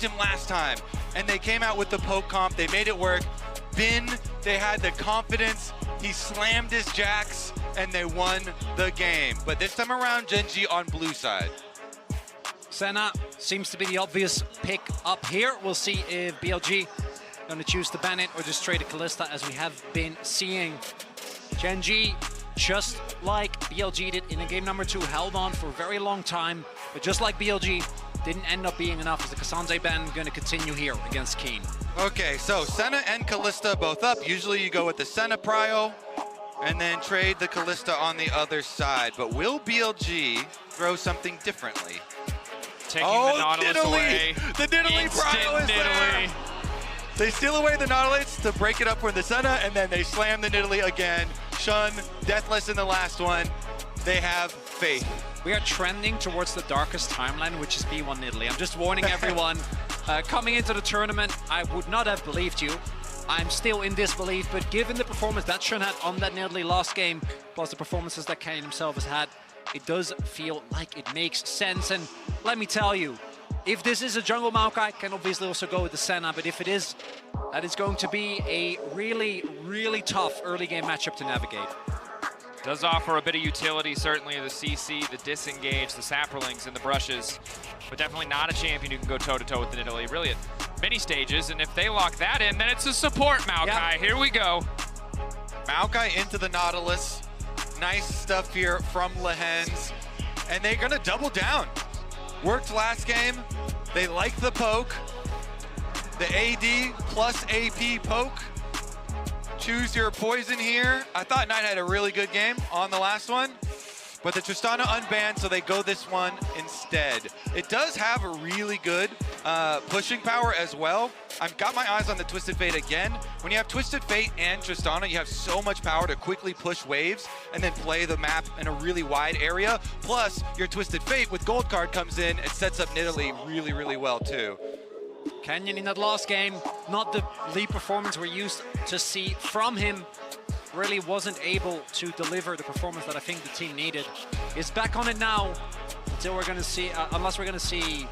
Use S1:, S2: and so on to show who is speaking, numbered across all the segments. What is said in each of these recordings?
S1: him last time. And they came out with the poke comp. They made it work. Bin, they had the confidence. He slammed his jacks, and they won the game. But this time around, GENG on blue side.
S2: Senna seems to be the obvious pick up here. We'll see if BLG going to choose to ban it or just trade a Kalista, as we have been seeing. GENG, just like BLG did in the game number 2, held on for a very long time, but just like BLG, didn't end up being enough, as the K'Sante ban going to continue here against Keen.
S1: Okay, so Senna and Kalista both up. Usually you go with the Senna prio and then trade the Kalista on the other side. But will BLG throw something differently?
S3: Taking the Nautilus away.
S1: The Nidalee prio is there! They steal away the Nautilus to break it up for the Senna, and then they slam the Nidalee again. Shun, deathless in the last one. They have faith.
S2: We are trending towards the darkest timeline, which is B1 Nidalee. I'm just warning everyone. Coming into the tournament, I would not have believed you. I'm still in disbelief, but given the performance that Shun had on that Nidalee last game, plus the performances that Kane himself has had, it does feel like it makes sense. And let me tell you, if this is a jungle Maokai, can obviously also go with the Senna, but if it is, that is going to be a really, really tough early game matchup to navigate.
S3: Does offer a bit of utility, certainly the CC, the disengage, the Saprolings, and the brushes, but definitely not a champion who can go toe-to-toe with the Nidalee, really at many stages, and if they lock that in, then it's a support Maokai. Yep. Here we go.
S1: Maokai into the Nautilus. Nice stuff here from Lehens, and they're gonna double down. Worked last game. They like the poke. The AD plus AP poke. Choose your poison here. I thought Knight had a really good game on the last one, but the Tristana unbanned, so they go this one instead. It does have a really good pushing power as well. I've got my eyes on the Twisted Fate again. When you have Twisted Fate and Tristana, you have so much power to quickly push waves and then play the map in a really wide area. Plus, your Twisted Fate with Gold card comes in and sets up Nidalee really, really well too.
S2: Canyon in that last game, not the lead performance we're used to see from him. Really wasn't able to deliver the performance that I think the team needed. He's back on it now, until we're going to see, unless we're going to see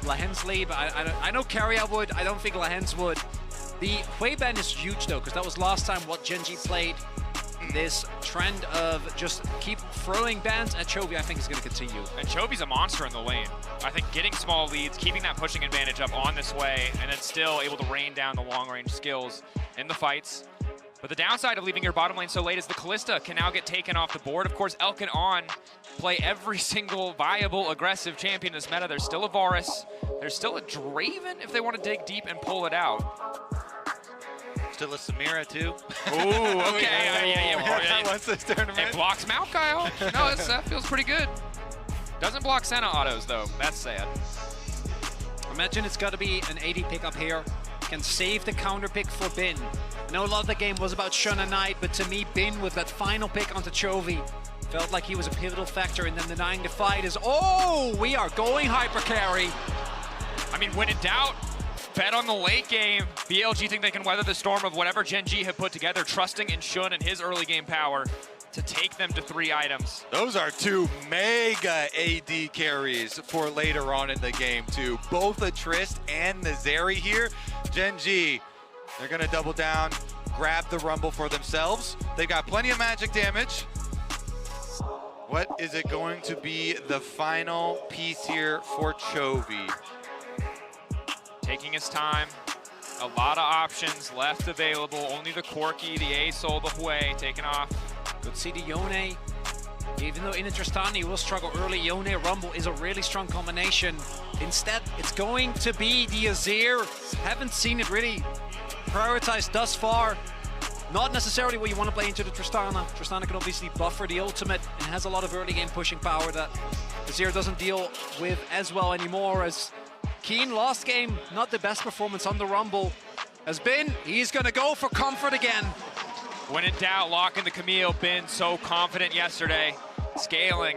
S2: Lehens lead. But I know Carrier would, I don't think Lehens would. The Hui ban is huge though, because that was last time what GENG played. This trend of just keep throwing bans at Chovy, I think, is going to continue.
S3: And Chovy's a monster in the lane. I think getting small leads, keeping that pushing advantage up on this way, and then still able to rain down the long-range skills in the fights. But the downside of leaving your bottom lane so late is the Kalista can now get taken off the board. Of course, El can play every single viable aggressive champion in this meta. There's still a Varus. There's still a Draven if they want to dig deep and pull it out.
S1: Still a Samira too.
S3: Ooh, okay.
S1: Yeah, what's this tournament?
S3: It blocks Maokai. No, that feels pretty good. Doesn't block Senna autos though. That's sad.
S2: Imagine it's got to be an AD pickup here. Can save the counter pick for Bin. I know a lot of the game was about Shun and Knight, but to me, Bin with that final pick onto Chovy felt like he was a pivotal factor in them denying the fight. We are going hyper carry.
S3: I mean, when in doubt, bet on the late game. BLG think they can weather the storm of whatever GENG have put together, trusting in Shun and his early game power to take them to 3 items.
S1: Those are 2 mega AD carries for later on in the game too. Both a Trist and the Zeri here. GENG, they're gonna double down, grab the Rumble for themselves. They've got plenty of magic damage. What is it going to be the final piece here for Chovy?
S3: Taking his time. A lot of options left available. Only the Corki, the A-Soul, the Hui taken off.
S2: Good see the Yone. Even though in the Tristana he will struggle early, Yone Rumble is a really strong combination. Instead, it's going to be the Azir. Haven't seen it really prioritized thus far. Not necessarily what you want to play into the Tristana. Tristana can obviously buffer the ultimate and has a lot of early game pushing power that Azir doesn't deal with as well anymore. As Keen last game, not the best performance on the Rumble has been. He's going to go for comfort again.
S3: When in doubt, lock in the Camille. Been so confident yesterday. Scaling.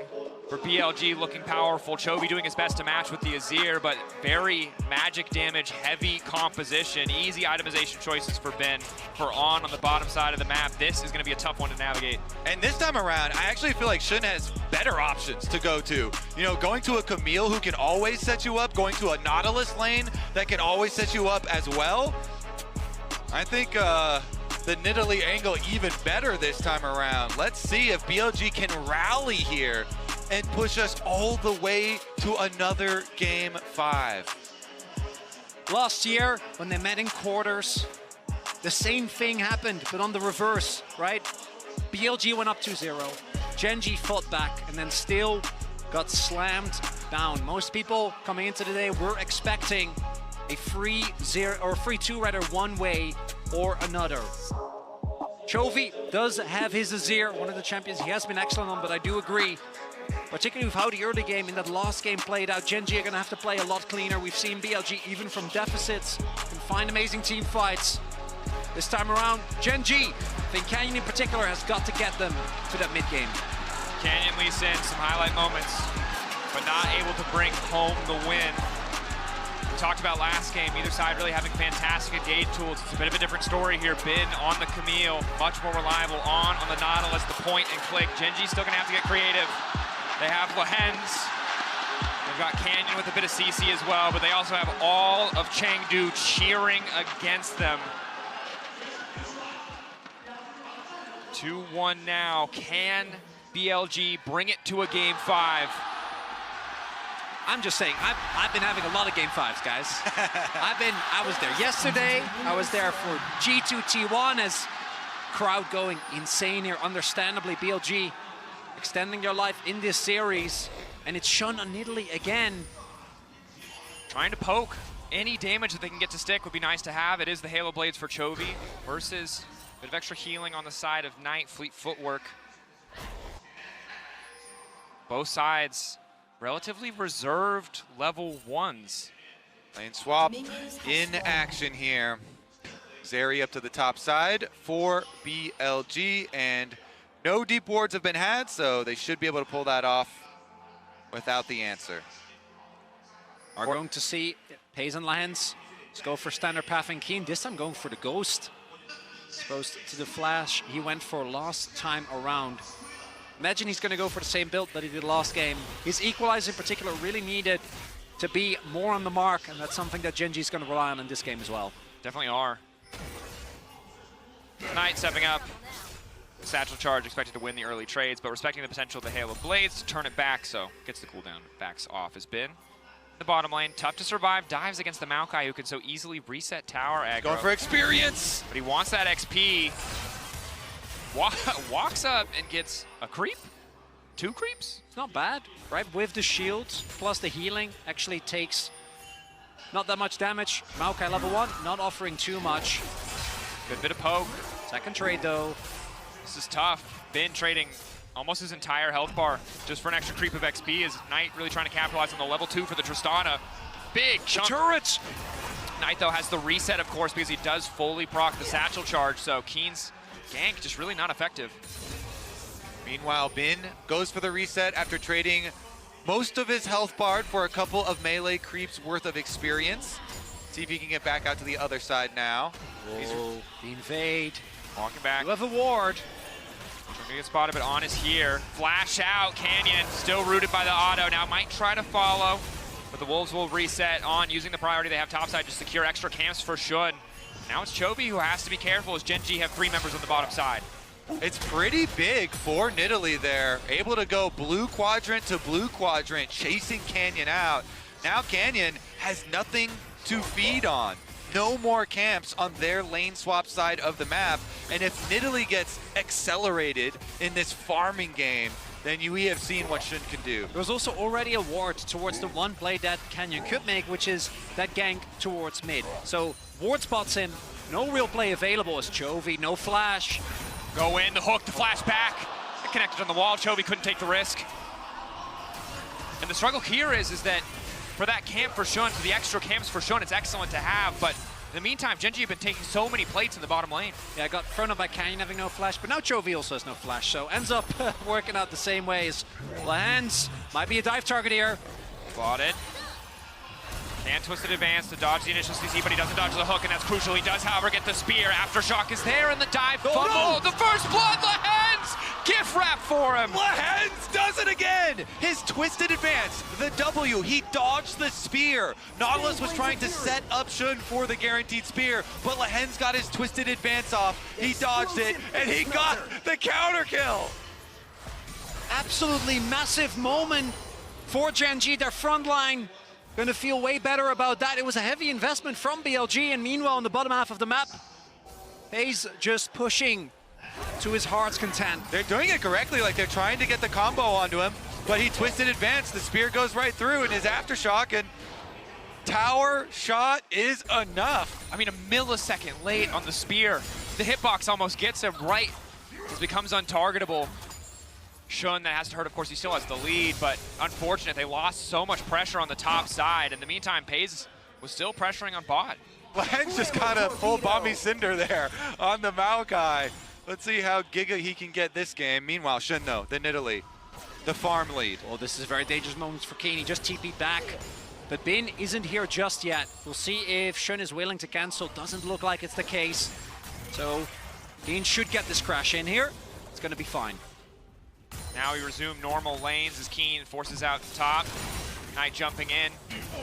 S3: for BLG, looking powerful. Chovy doing his best to match with the Azir, but very magic damage, heavy composition, easy itemization choices for Ben. For on the bottom side of the map, this is going to be a tough one to navigate.
S1: And this time around, I actually feel like Shun has better options to go to. You know, going to a Camille who can always set you up, going to a Nautilus lane that can always set you up as well. I think the Nidalee angle even better this time around. Let's see if BLG can rally here and push us all the way to another Game 5.
S2: Last year, when they met in quarters, the same thing happened, but on the reverse, right? BLG went up 2-0, GENG fought back, and then still got slammed down. Most people coming into the day were expecting a free 2 rather, one way or another. Chovy does have his Azir, one of the champions he has been excellent on, but I do agree, particularly with how the early game in that last game played out, GENG are going to have to play a lot cleaner. We've seen BLG, even from deficits, can find amazing team fights. This time around, GENG, I think Canyon in particular has got to get them to that mid-game.
S3: Canyon leads in some highlight moments, but not able to bring home the win. We talked about last game, either side really having fantastic engage tools. It's a bit of a different story here. Bin on the Camille, much more reliable. On the Nautilus, the point and click. GENG's still gonna have to get creative. They have Lehens. They've got Canyon with a bit of CC as well, but they also have all of Chengdu cheering against them. 2-1 now. Can BLG bring it to a Game 5?
S2: I'm just saying, I've been having a lot of Game 5s, guys. I was there yesterday. I was there for G2 T1 as crowd going insane here. Understandably, BLG extending their life in this series, and it's Shun on Nidalee again.
S3: Trying to poke. Any damage that they can get to stick would be nice to have. It is the Halo Blades for Chovy versus a bit of extra healing on the side of Knight, Fleet Footwork. Both sides relatively reserved level 1s.
S1: Lane swap in action here. Zeri up to the top side for BLG, and no deep wards have been had, so they should be able to pull that off without the answer.
S2: Are going to see Pays and Lehens. Let's go for standard path and Keen. This time going for the Ghost. Exposed to the flash he went for last time around. Imagine he's going to go for the same build that he did last game. His equalizer in particular really needed to be more on the mark, and that's something that GENG is going to rely on in this game as well.
S3: Definitely are. Knight stepping up. Satchel Charge expected to win the early trades, but respecting the potential of the Halo Blades to turn it back, so gets the cooldown, backs off as Bin. The bottom lane, tough to survive, dives against the Maokai who can so easily reset tower aggro.
S1: Going for experience!
S3: But he wants that XP. Walks up and gets a creep? 2 creeps?
S2: It's not bad, right? With the shields plus the healing, actually takes not that much damage. Maokai level 1, not offering too much.
S3: Good bit of poke.
S2: Second trade though.
S3: This is tough. Bin trading almost his entire health bar just for an extra creep of XP as Knight really trying to capitalize on the level 2 for the Tristana. Big chunk.
S2: Turrets!
S3: Knight though has the reset, of course, because he does fully proc the Satchel Charge, so Keen's gank just really not effective.
S1: Meanwhile, Bin goes for the reset after trading most of his health bar for a couple of melee creeps worth of experience. See if he can get back out to the other side now.
S2: Whoa, the invade.
S3: Walking back.
S2: You have a ward.
S3: Trying to get spotted, but On is here. Flash out, Canyon still rooted by the auto. Now might try to follow, but the Wolves will reset. On using the priority they have topside to secure extra camps for Shun. Now it's Chovy who has to be careful as GENG have 3 members on the bottom side.
S1: It's pretty big for Nidalee there. Able to go blue quadrant to blue quadrant, chasing Canyon out. Now Canyon has nothing to feed on. No more camps on their lane swap side of the map. And if Nidalee gets accelerated in this farming game, then we have seen what Shun can do.
S2: There was also already a ward towards the one play that Canyon could make, which is that gank towards mid. So ward spots him, no real play available as Chovy, no flash.
S3: Go in, the hook, the flash back. It connected on the wall, Chovy couldn't take the risk. And the struggle here is that for that camp for Shun, for the extra camps for Shun, it's excellent to have, but In the meantime, GENG have been taking so many plates in the bottom lane.
S2: Yeah, got thrown up by Canyon having no flash, but now Chovy also has no flash, so ends up working out the same ways. Lehends might be a dive target here.
S3: Bought it. Can Twisted advance to dodge the initial CC, but he doesn't dodge the hook, and that's crucial. He does, however, get the spear. Aftershock is there, and the dive fumble.
S1: no!
S3: The first blood, Lehends! Gift wrap for him.
S1: Lehends does it again! His twisted advance, the W, he dodged the spear. Nautilus was trying to set up Shun for the guaranteed spear, but Lehends got his twisted advance off. He dodged it, and he got the counter kill.
S2: Absolutely massive moment for GENG. Their front line going to feel way better about that. It was a heavy investment from BLG, and meanwhile on the bottom half of the map, FaZe just pushing to his heart's content.
S1: They're doing it correctly, like they're trying to get the combo onto him, but he twisted advance, the spear goes right through, and his aftershock and tower shot is enough.
S3: I mean, a millisecond late on the spear. The hitbox almost gets him right. It becomes untargetable. Shun, that has to hurt, of course, he still has the lead, but unfortunate, they lost so much pressure on the top side. In the meantime, FaZe was still pressuring on bot.
S1: Lehends just got a full Bomby Cinder there on the Maokai. Let's see how Giga he can get this game. Meanwhile, Shun, no, the Nidalee, the farm lead.
S2: Well, this is a very dangerous moment for Kane. He just TP'd back, but Bin isn't here just yet. We'll see if Shun is willing to cancel. Doesn't look like it's the case. So, Kane should get this crash in here. It's gonna be fine.
S3: Now we resume normal lanes as Keen forces out the top. Knight jumping in.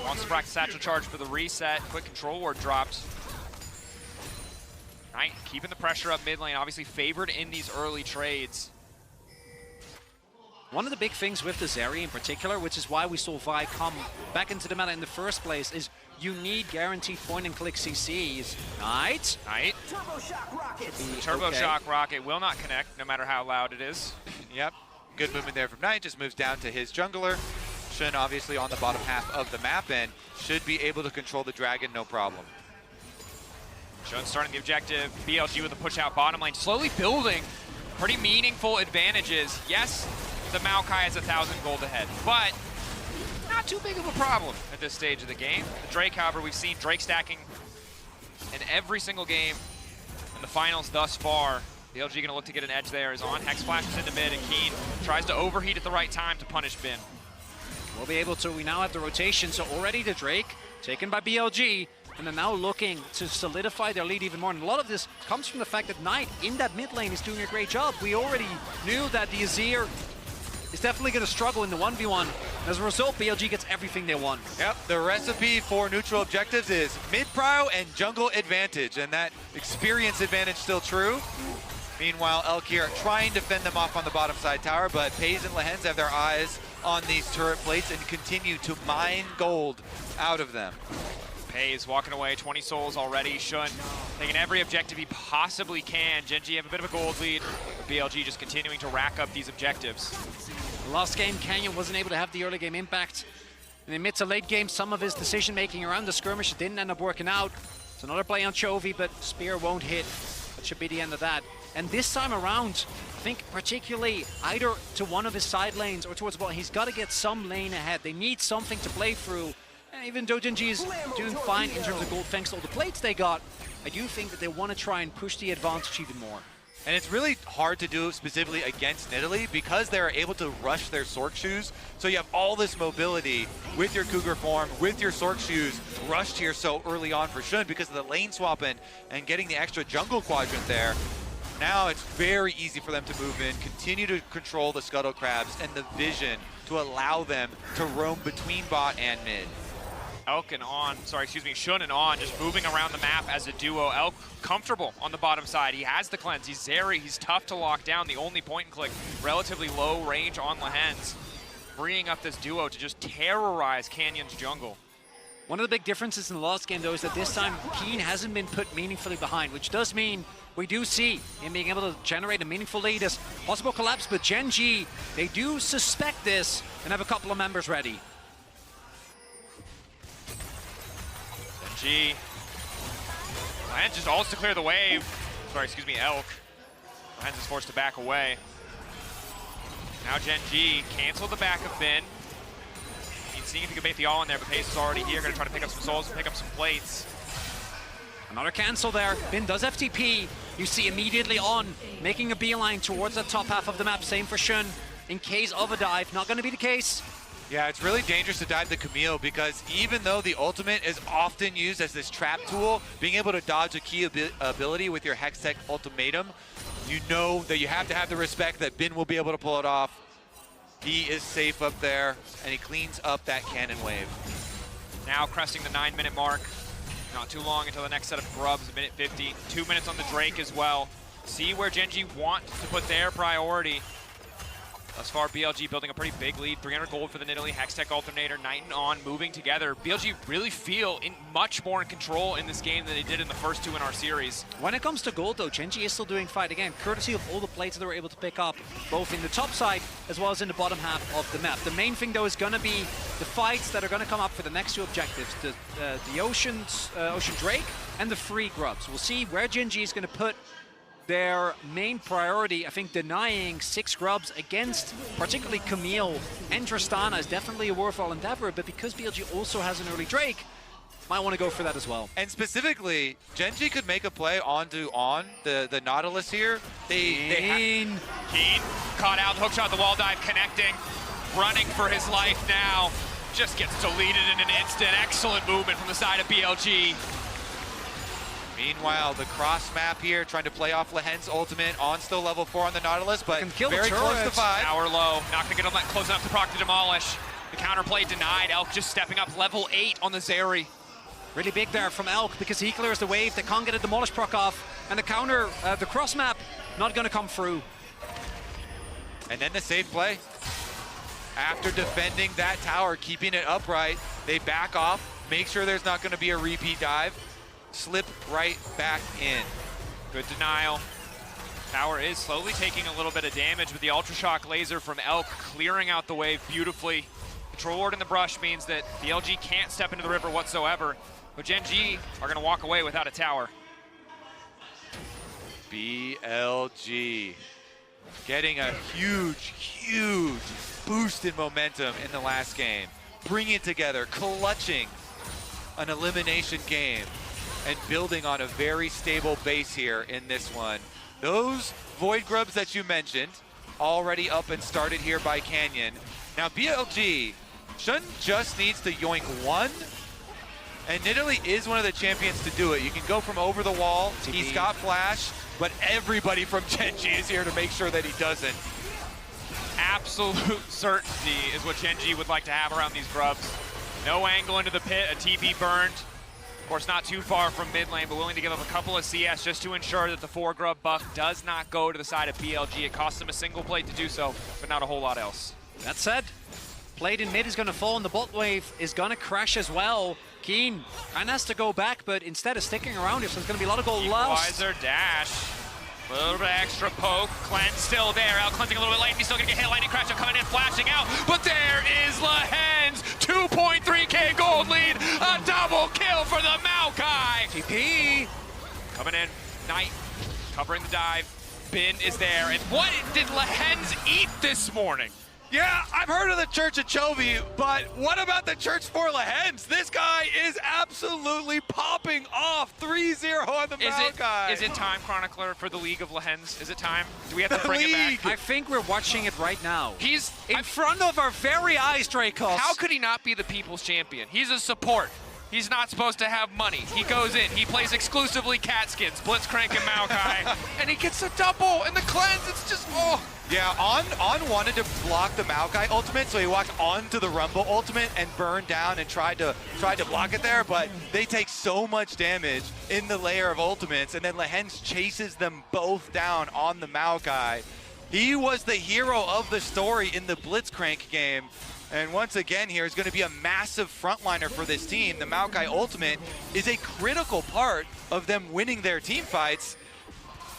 S3: Wants to practice satchel charge for the reset. Quick control ward dropped. Knight keeping the pressure up mid lane, obviously favored in these early trades.
S2: One of the big things with the Zeri in particular, which is why we saw Vi come back into the meta in the first place, is you need guaranteed point and click CCs. Knight.
S4: Turbo Shock Rockets.
S3: The Turbo Shock Rocket will not connect, no matter how loud it is.
S1: Yep, good movement there from Knight, just moves down to his jungler. Shun obviously on the bottom half of the map and should be able to control the dragon, no problem.
S3: Shun starting the objective. BLG with a push out bottom lane, slowly building pretty meaningful advantages. Yes, the Maokai has 1,000 gold ahead, but not too big of a problem at this stage of the game. The Drake, however, we've seen Drake stacking in every single game in the finals thus far. BLG gonna look to get an edge there, is on. Hex flashes into mid, and Keen tries to overheat at the right time to punish Bin.
S2: We'll be able to, we now have the rotation, so already the Drake, taken by BLG, and they're now looking to solidify their lead even more. And a lot of this comes from the fact that Knight in that mid lane is doing a great job. We already knew that the Azir is definitely going to struggle in the 1v1. As a result, BLG gets everything they want.
S1: Yep, the recipe for neutral objectives is mid-prio and jungle advantage, and that experience advantage still true. Meanwhile, Elk here trying to fend them off on the bottom side tower, but FaZe and Lehends have their eyes on these turret plates and continue to mine gold out of them.
S3: FaZe walking away, 20 souls already. Shun taking every objective he possibly can. GENG have a bit of a gold lead, but BLG just continuing to rack up these objectives.
S2: The last game, Canyon wasn't able to have the early game impact. In the mid to late game, some of his decision making around the skirmish didn't end up working out. It's another play on Chovy, but Spear won't hit. That should be the end of that. And this time around, I think particularly either to one of his side lanes or towards the ball, he's got to get some lane ahead. They need something to play through. And even though GENG is doing fine in terms of gold thanks to all the plates they got, I do think that they want to try and push the advantage even more.
S1: And it's really hard to do specifically against Nidalee because they're able to rush their Sork shoes. So you have all this mobility with your Cougar form, with your Sork shoes rushed here so early on for Shun because of the lane swap and getting the extra jungle quadrant there. Now it's very easy for them to move in, continue to control the Scuttle Crabs and the vision to allow them to roam between bot and mid.
S3: Elk and On, Shun and On just moving around the map as a duo. Elk comfortable on the bottom side. He has the cleanse. He's Zeri. He's tough to lock down. The only point and click, relatively low range on Lehends, freeing up this duo to just terrorize Canyon's jungle.
S2: One of the big differences in the last game, though, is that this time Keen hasn't been put meaningfully behind, which does mean we do see him being able to generate a meaningful lead as possible collapse, but GENG, they do suspect this and have a couple of members ready.
S3: GENG. Lehends just ults to clear the wave. Elk. Lehends is forced to back away. Now GENG cancel the back of Bin. Seeing if he can bait the all in there, but Pace is already here, gonna try to pick up some souls and pick up some plates.
S2: Another cancel there. Bin does FTP. You see immediately on, making a beeline towards the top half of the map. Same for Shun. In case of a dive, not going to be the case.
S1: Yeah, it's really dangerous to dive the Camille because even though the ultimate is often used as this trap tool, being able to dodge a key ability with your Hextech ultimatum, you know that you have to have the respect that Bin will be able to pull it off. He is safe up there, and he cleans up that cannon wave.
S3: Now cresting the 9-minute mark. Not too long until the next set of grubs, a minute 50. 2 minutes on the Drake as well. See where GENG want to put their priority. Thus far, BLG building a pretty big lead. 300 gold for the Nidalee, Hextech Alternator, Night and On moving together. BLG really feel much more in control in this game than they did in the first two in our series.
S2: When it comes to gold though, GENG is still doing fight again, courtesy of all the plates that they were able to pick up, both in the top side as well as in the bottom half of the map. The main thing though is going to be the fights that are going to come up for the next two objectives, the Ocean Drake and the free grubs. We'll see where GENG is going to put their main priority. I think denying 6 grubs against particularly Camille and Tristana is definitely a worthwhile endeavor, but because BLG also has an early Drake, might want to go for that as well.
S1: And specifically, GENG could make a play onto the Nautilus here.
S3: Keen caught out, the hookshot, the wall dive connecting, running for his life now. Just gets deleted in an instant. Excellent movement from the side of BLG.
S1: Meanwhile, the cross map here, trying to play off Lehen's ultimate on still level 4 on the Nautilus, but very close to 5.
S3: Hour low, not gonna get him that close enough to proc to demolish. The counterplay denied. Elk just stepping up, level 8 on the Zeri.
S2: Really big there from Elk because he clears the wave. They can't get a demolish proc off, and the counter, the cross map, not gonna come through.
S1: And then the safe play. After defending that tower, keeping it upright, they back off, make sure there's not gonna be a repeat dive. Slip right back in.
S3: Good denial. Tower is slowly taking a little bit of damage, but the Ultra Shock laser from Elk clearing out the wave beautifully. Control ward in the brush means that BLG can't step into the river whatsoever, but GENG are gonna walk away without a tower.
S1: BLG getting a huge boost in momentum in the last game. Bringing it together, clutching an elimination game, and building on a very stable base here in this one. Those Void Grubs that you mentioned, already up and started here by Canyon. Now BLG, Shun just needs to yoink 1, and Nidalee is one of the champions to do it. You can go from over the wall, he's got flash, but everybody from GENG is here to make sure that he doesn't.
S3: Absolute certainty is what GENG would like to have around these grubs. No angle into the pit, a TP burned. Of course, not too far from mid lane, but willing to give up a couple of CS just to ensure that the 4 grub buff does not go to the side of BLG. It costs him a single plate to do so, but not a whole lot else.
S2: That said, plate in mid is going to fall, and the bot wave is going to crash as well. Keen and has to go back, but instead of sticking around here, so there's going to be a lot of gold lost.
S3: Equalizer dash. A little bit extra poke. Cleanse still there. Out cleansing a little bit late. He's still going to get hit. Lightning Crash coming in, flashing out. But there is Lehen's 2.3k gold lead. A double kill for the Maokai.
S2: TP.
S3: Coming in. Knight covering the dive. Bin is there. And what did Lehen's eat this morning?
S1: Yeah, I've heard of the Church of Chovy, but what about the Church for Lehen's? This guy is absolutely popping off. 3-0 on the Maokai.
S3: Is it time, Chronicler, for the League of Lehen's? Is it time? Do we have to bring it back?
S2: I think we're watching it right now.
S3: He's
S2: in front of our very eyes, Dracos.
S3: How could he not be the people's champion? He's a support. He's not supposed to have money. He goes in, he plays exclusively cat skins, Blitzcrank and Maokai, and he gets a double and the cleanse. It's just, oh.
S1: Yeah, On wanted to block the Maokai ultimate, so he walked onto the Rumble ultimate and burned down and tried to block it there, but they take so much damage in the layer of ultimates, and then Lehen's chases them both down on the Maokai. He was the hero of the story in the Blitzcrank game, and once again here is going to be a massive frontliner for this team. The Maokai ultimate is a critical part of them winning their team fights.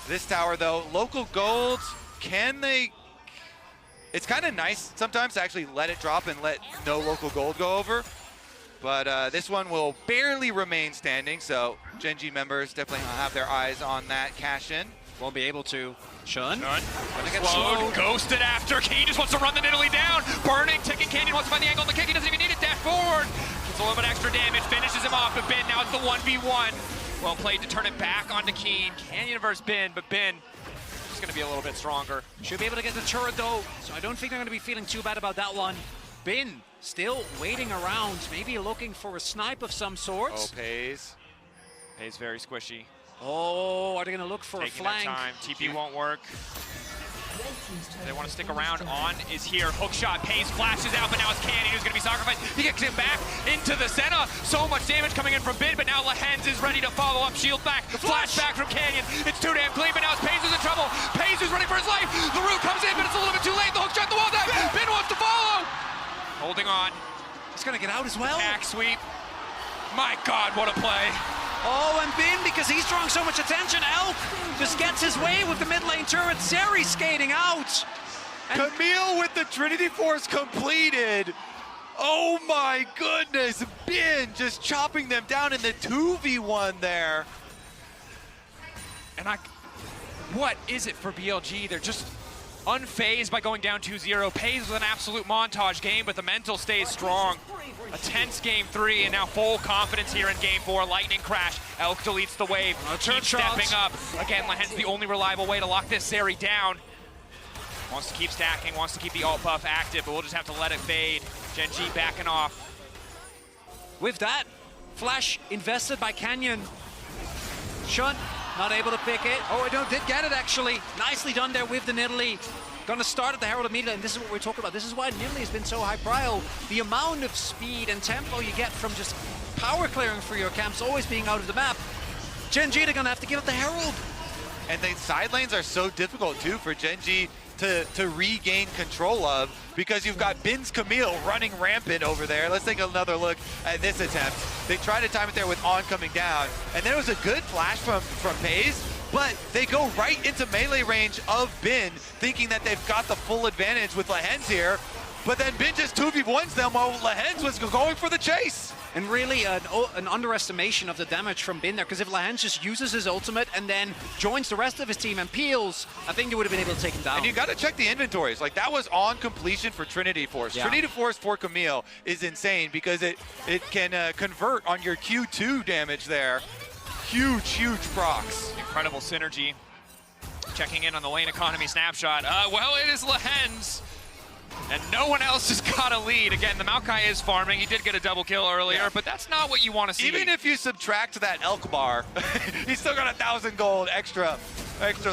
S1: This tower though, local gold, can they? It's kind of nice sometimes to actually let it drop and let no local gold go over. But this one will barely remain standing, so GENG members definitely have their eyes on that cash in.
S2: Won't be able to. Shun.
S3: Slowed, ghosted after. Keen just wants to run the Nidalee down. Burning, ticking Canyon wants to find the angle on the kick. He doesn't even need it. Dash forward. Gets a little bit extra damage, finishes him off a bit. Now it's the 1v1. Well played to turn it back onto Keen. Canyon versus Bin, but Bin is going to be a little bit stronger.
S2: Should be able to get the turret though, so I don't think they're going to be feeling too bad about that one. Bin still waiting around, maybe looking for a snipe of some sort.
S1: Oh, Pays.
S3: Pays very squishy.
S2: Oh, are they going to look for
S3: Taking
S2: a flank?
S3: their time. TP won't work. They want to stick around. On is here. Hook shot. Pays flashes out, but now it's Canyon who's going to be sacrificed. He gets him back into the center. So much damage coming in from Bin, but now Lehens is ready to follow up. Shield back. The flash back from Canyon. It's too damn clean, but now it's Pays who's in trouble. Pays is running for his life. The root comes in, but it's a little bit too late. The hook shot, the wall down. Bin wants to follow. Holding on.
S2: He's going to get out as well.
S3: Back sweep. My God, what a play.
S2: Oh, and Bin, because he's drawing so much attention, Elk just gets his way with the mid lane turret. Zeri skating out. And
S1: Camille with the Trinity Force completed. Oh my goodness, Bin just chopping them down in the 2v1 there.
S3: And what is it for BLG? They're just unfazed by going down 2-0. Pays with an absolute montage game, but the mental stays strong. A tense game 3, and now full confidence here in game 4. Lightning crash. Elk deletes the wave. Keeps stepping up. Again, Lehens the only reliable way to lock this Zeri down. Wants to keep stacking, wants to keep the alt buff active, but we'll just have to let it fade. GENG backing off.
S2: with that, flash invested by Canyon. Shunt not able to pick it. Oh, no, did get it actually. Nicely done there with the Nidalee. Gonna start at the Herald immediately, and this is what we're talking about. This is why Nidalee has been so high prio. The amount of speed and tempo you get from just power clearing for your camps, always being out of the map. GENG are gonna have to give it the Herald.
S1: And the side lanes are so difficult too for GENG to regain control of, because you've got Bin's Camille running rampant over there. Let's take another look at this attempt. They try to time it there with On coming down, and there was a good flash from Pays, but they go right into melee range of Bin, thinking that they've got the full advantage with Lehens here, but then Bin just 2v1s them while Lehens was going for the chase.
S2: And really an underestimation of the damage from Bin there, because if Lehens just uses his ultimate and then joins the rest of his team and peels, I think they would have been able to take him down.
S1: And you got to check the inventories. Like, that was on completion for Trinity Force. Yeah. Trinity Force for Camille is insane because it can convert on your Q2 damage there. Huge, huge procs.
S3: Incredible synergy. Checking in on the lane economy snapshot. Well, it is Lehens. And no one else has got a lead. Again, the Maokai is farming. He did get a double kill earlier, but that's not what you want to see.
S1: Even if you subtract that Elk bar, he's still got 1,000 gold extra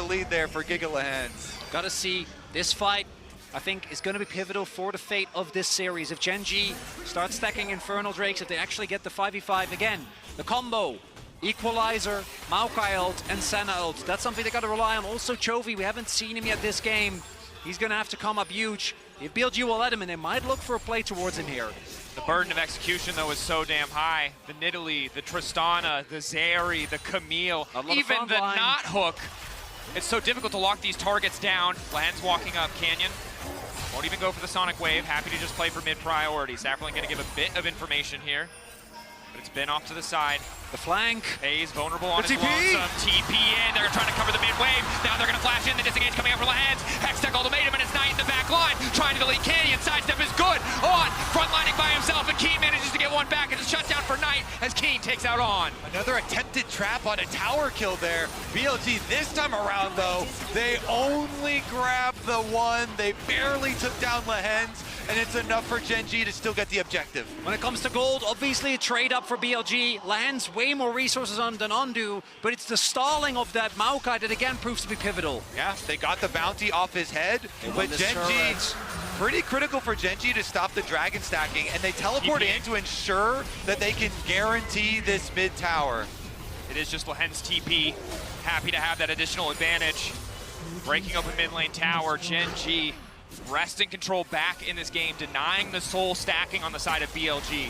S1: lead there for Giga Lehens.
S2: Got to see this fight. I think is going to be pivotal for the fate of this series. If GENG starts stacking Infernal Drakes, if they actually get the 5v5 again, the combo, Equalizer, Maokai ult, and Senna ult. That's something they got to rely on. Also Chovy, we haven't seen him yet this game. He's going to have to come up huge. If BLG will let him, and they might look for a play towards him here.
S3: The burden of execution, though, is so damn high. The Nidalee, the Tristana, the Zeri, the Camille, even the not hook. It's so difficult to lock these targets down. Lehens walking up, Canyon. Won't even go for the Sonic Wave. Happy to just play for mid-priority. Saffron going to give a bit of information here. But it's been off to the side.
S2: The flank.
S3: Pays vulnerable on his lonesome. TP in. They're trying to cover the mid-wave. Now they're going to flash in. The disengage coming out for Lehens. Hextech ultimatum, and it's Knight in the back line. Trying to delete Canyon. Sidestep is good. On. Frontlining by himself, and Keen manages to get one back. It's a shutdown for Knight as Keen takes out On.
S1: Another attempted trap on a tower kill there. BLG this time around, though, they only grabbed the one. They barely took down Lehens, and it's enough for GENG to still get the objective.
S2: When it comes to gold, obviously a trade up for BLG. Lehens way more resources on than Ondu, but it's the stalling of that Maokai that again proves to be pivotal.
S1: Yeah, they got the bounty off his head, but GENG, pretty critical for GENG to stop the dragon stacking, and they teleport in to ensure that they can guarantee this mid tower.
S3: It is just Lehens TP. Happy to have that additional advantage. Breaking open mid lane tower, GENG wresting control back in this game, denying the soul stacking on the side of BLG.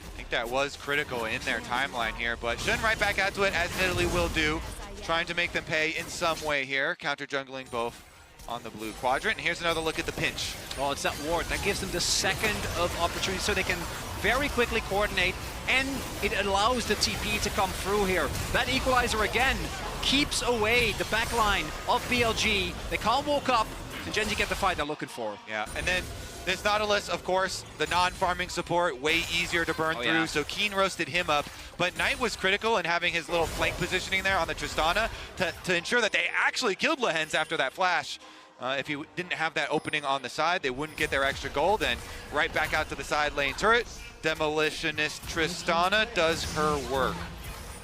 S1: I think that was critical in their timeline here, but shouldn't right back out to it, as Nidalee will do, trying to make them pay in some way here, counter jungling both on the blue quadrant. And here's another look at the pinch.
S2: Oh, it's that ward that gives them the second of opportunity, so they can very quickly coordinate, and it allows the TP to come through here. That equalizer again keeps away the back line of BLG. They can't walk up, and GENG get the fight they're looking for.
S1: Yeah, and then This Nautilus, of course, the non-farming support, way easier to burn through,
S2: yeah.
S1: so Keen roasted him up. But Knight was critical in having his little flank positioning there on the Tristana to ensure that they actually killed Lehens after that flash. If he didn't have that opening on the side, they wouldn't get their extra gold, and right back out to the side lane turret. Demolitionist Tristana does her work.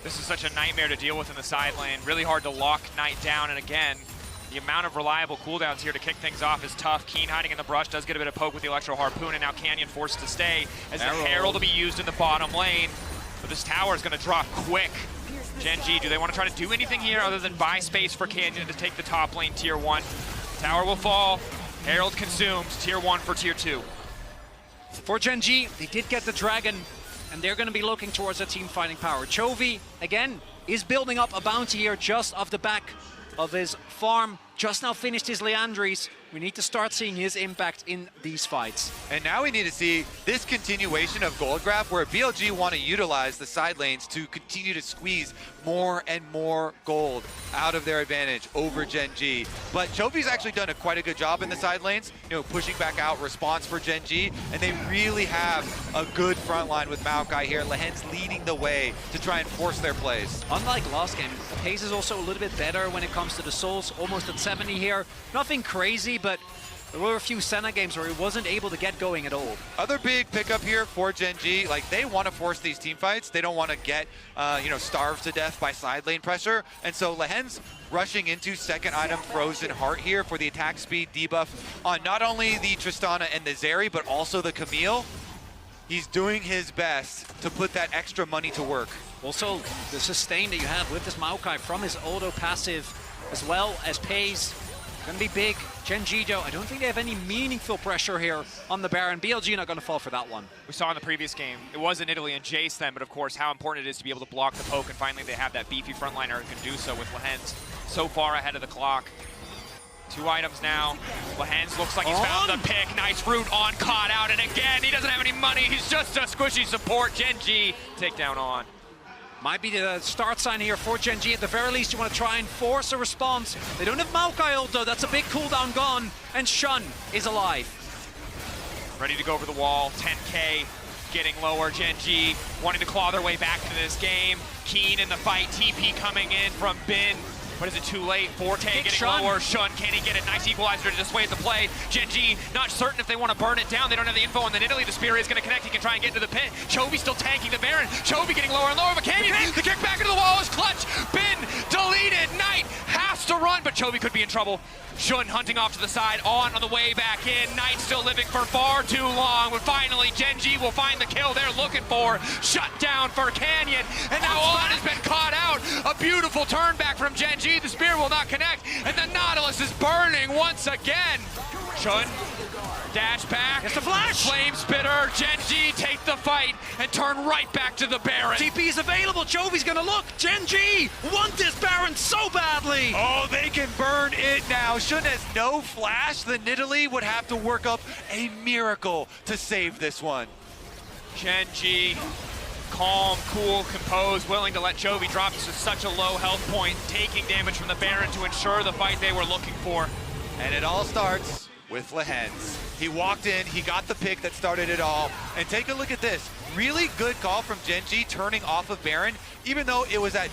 S3: This is such a nightmare to deal with in the side lane. Really hard to lock Knight down, and again, the amount of reliable cooldowns here to kick things off is tough. Keen hiding in the brush does get a bit of poke with the Electro Harpoon, and now Canyon forced to stay as the Herald will be used in the bottom lane. But this tower is going to drop quick. GENG, do they want to try to do anything here other than buy space for Canyon to take the top lane tier 1? Tower will fall. Herald consumed. Tier 1 for tier 2.
S2: For GENG, they did get the Dragon, and they're going to be looking towards a team fighting power. Chovy, again, is building up a bounty here just off the back of his farm. Just now finished his Leandries. We need to start seeing his impact in these fights.
S1: And now we need to see this continuation of gold grab where BLG want to utilize the side lanes to continue to squeeze more and more gold out of their advantage over GENG. But Chovy's actually done quite a good job in the side lanes, pushing back out response for GENG, and they really have a good front line with Maokai here. Lehens leading the way to try and force their plays.
S2: Unlike last game, the pace is also a little bit better when it comes to the souls, almost at 70 here. Nothing crazy, but there were a few Senna games where he wasn't able to get going at all.
S1: Other big pickup here for GENG, like they want to force these team fights. They don't want to get, starved to death by side lane pressure. And so Lehens rushing into second item Frozen Heart here for the attack speed debuff on not only the Tristana and the Zeri, but also the Camille. He's doing his best to put that extra money to work.
S2: Also, the sustain that you have with this Maokai from his auto passive, as well as Pays, gonna be big. GENG, though, I don't think they have any meaningful pressure here on the Baron. BLG not gonna fall for that one.
S3: We saw in the previous game, it was in Italy and Jace then, but of course how important it is to be able to block the poke, and finally they have that beefy frontliner who can do so with Lehens so far ahead of the clock. 2 items now. Lehens looks like he's found the pick. Nice root on, caught out, and again, he doesn't have any money. He's just a squishy support. GENG takedown on.
S2: Might be the start sign here for GENG. At the very least, you want to try and force a response. They don't have Maokai ult, though. That's a big cooldown gone. And Shun is alive.
S3: Ready to go over the wall. 10K getting lower. GENG wanting to claw their way back into this game. Keen in the fight. TP coming in from Bin. But is it too late? Forte getting
S2: Shun.
S3: lower. Shun, can he get it? Nice equalizer to dissuade the play. GENG not certain if they want to burn it down. They don't have the info, and then Italy, the spear is going to connect. He can try and get into the pit. Chovy still tanking the Baron. Chovy getting lower and lower. But Canyon, the kick back into the wall is clutch. Bin deleted. Knight has to run, but Chovy could be in trouble. Shun hunting off to the side, on the way back in. Knight still living for far too long, but finally GENG will find the kill they're looking for. Shut down for Canyon, and now On has been caught out. A beautiful turn back from GENG. The spear will not connect, and the Nautilus is burning once again. Shun, dash back.
S2: It's a flash.
S3: Flame spitter. GENG take the fight and turn right back to the Baron.
S2: TP is available. Jovi's gonna look. GENG want this Baron so badly.
S1: Oh, they can burn it now. Shun has no flash. The Nidalee would have to work up a miracle to save this one.
S3: GENG, calm, cool, composed, willing to let Chovy drop to such a low health point, taking damage from the Baron to ensure the fight they were looking for.
S1: And it all starts with Lehens. He walked in, he got the pick that started it all, and take a look at this. Really good call from GENG turning off of Baron, even though it was at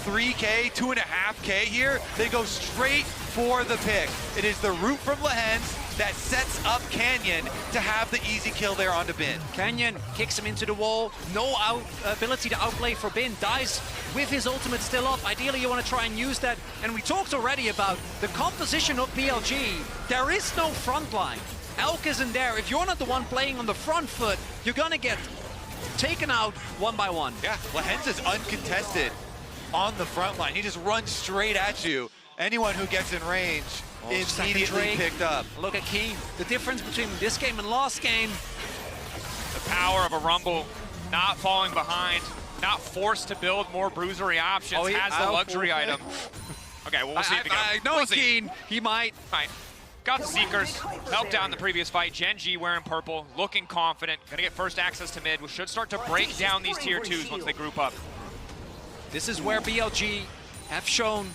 S1: 3K, 2.5K here, they go straight for the pick. It is the root from Lehens that sets up Canyon to have the easy kill there onto Bin.
S2: Canyon kicks him into the wall. No ability to outplay for Bin. Dies with his ultimate still up. Ideally, you want to try and use that. And we talked already about the composition of BLG. There is no front line. Elk isn't there. If you're not the one playing on the front foot, you're going to get taken out one by one.
S1: Yeah, Lehens is uncontested on the front line. He just runs straight at you. Anyone who gets in range immediately picked up.
S2: Look at Keen. The difference between this game and last game.
S3: The power of a Rumble, not falling behind, not forced to build more bruisery options, has the luxury item. Okay, well, we'll see if he can.
S2: No, Keen, he might.
S3: Fine. Got the Seekers, helped down the previous fight. GENG wearing purple, looking confident, gonna get first access to mid, which should start to break down these tier 2s once they group up.
S2: This is where BLG have shown